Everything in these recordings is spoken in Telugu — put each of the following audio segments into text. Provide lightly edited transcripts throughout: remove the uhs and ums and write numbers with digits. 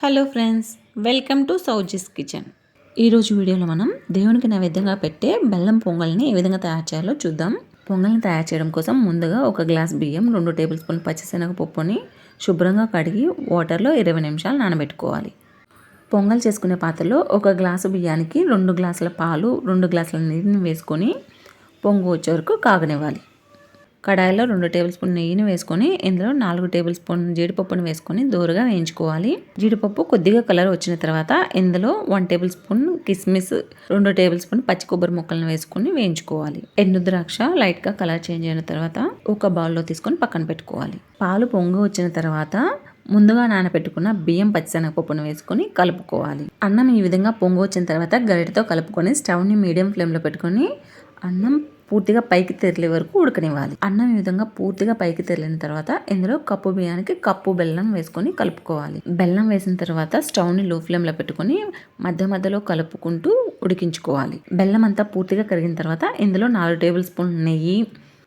Hello friends, welcome to Sowji's kitchen. ఈరోజు వీడియోలో మనం దేవునికి నైవేద్యంగా పెట్టే బెల్లం పొంగల్ని ఏ విధంగా తయారు చేయాలో చూద్దాం. పొంగల్ని తయారు చేయడం కోసం ముందుగా ఒక గ్లాస్ బియ్యం, 2 టేబుల్ స్పూన్ పచ్చిశనగపప్పుని శుభ్రంగా కడిగి వాటర్లో 20 నిమిషాలు నానబెట్టుకోవాలి. పొంగల్ చేసుకునే పాత్రలో ఒక గ్లాసు బియ్యానికి 2 గ్లాసుల పాలు, 2 గ్లాసుల నీటిని వేసుకొని పొంగు వచ్చే వరకు కాగనివ్వాలి. కడాయిలో 2 టేబుల్ స్పూన్ నెయ్యిని వేసుకొని ఇందులో 4 టేబుల్ స్పూన్ జీడిపప్పును వేసుకొని దోరగా వేయించుకోవాలి. జీడిపప్పు కొద్దిగా కలర్ వచ్చిన తర్వాత ఇందులో 1 టేబుల్ స్పూన్ కిస్మిస్, 2 టేబుల్ స్పూన్ పచ్చి కొబ్బరి ముక్కలను వేసుకొని వేయించుకోవాలి. ఎండు ద్రాక్ష లైట్గా కలర్ చేంజ్ అయిన తర్వాత ఒక బౌల్లో తీసుకొని పక్కన పెట్టుకోవాలి. పాలు పొంగు వచ్చిన తర్వాత ముందుగా నానబెట్టుకున్న బియ్యం, పచ్చిశనగపప్పును వేసుకొని కలుపుకోవాలి. అన్నం ఈ విధంగా పొంగు వచ్చిన తర్వాత గరిటెతో కలుపుకొని స్టవ్ని మీడియం ఫ్లేమ్లో పెట్టుకొని అన్నం పూర్తిగా పైకి తెరలే వరకు ఉడకనివ్వాలి. అన్నం ఈ విధంగా పూర్తిగా పైకి తెరిలిన తర్వాత ఇందులో కప్పు బియ్యానికి కప్పు బెల్లం వేసుకొని కలుపుకోవాలి. బెల్లం వేసిన తర్వాత స్టవ్ని లో ఫ్లేమ్లో పెట్టుకొని మధ్య మధ్యలో కలుపుకుంటూ ఉడికించుకోవాలి. బెల్లం అంతా పూర్తిగా కరిగిన తర్వాత ఇందులో 4 టేబుల్ స్పూన్ నెయ్యి,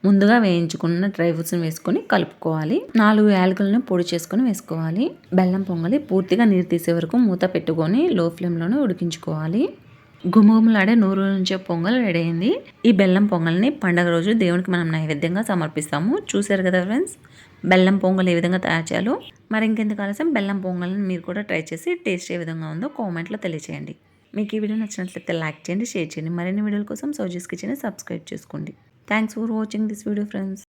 ముందుగా వేయించుకున్న డ్రై ఫ్రూట్స్ని వేసుకొని కలుపుకోవాలి. 4 యాలకులను పొడి చేసుకొని వేసుకోవాలి. బెల్లం పొంగలి పూర్తిగా నీరు తీసే వరకు మూత పెట్టుకొని లో ఫ్లేమ్లోనే ఉడికించుకోవాలి. గుమగుమలాడే నూరు నుంచే పొంగల్ రెడీ అయింది. ఈ బెల్లం పొంగల్ని పండగ రోజు దేవునికి మనం నైవేద్యంగా సమర్పిస్తాము. చూసారు కదా ఫ్రెండ్స్, బెల్లం పొంగల్ ఏ విధంగా తయారు చేయాలో. మరి ఇంకెందుకు ఆలస్యం, బెల్లం పొంగల్ని మీరు కూడా ట్రై చేసి టేస్ట్ ఏ విధంగా ఉందో కామెంట్లో తెలియచేయండి. మీకు ఈ వీడియో నచ్చినట్లయితే లైక్ చేయండి, షేర్ చేయండి. మరిన్ని వీడియోల కోసం సౌజీస్ కిచెన్ని సబ్స్క్రైబ్ చేసుకోండి. Thanks for watching this video friends.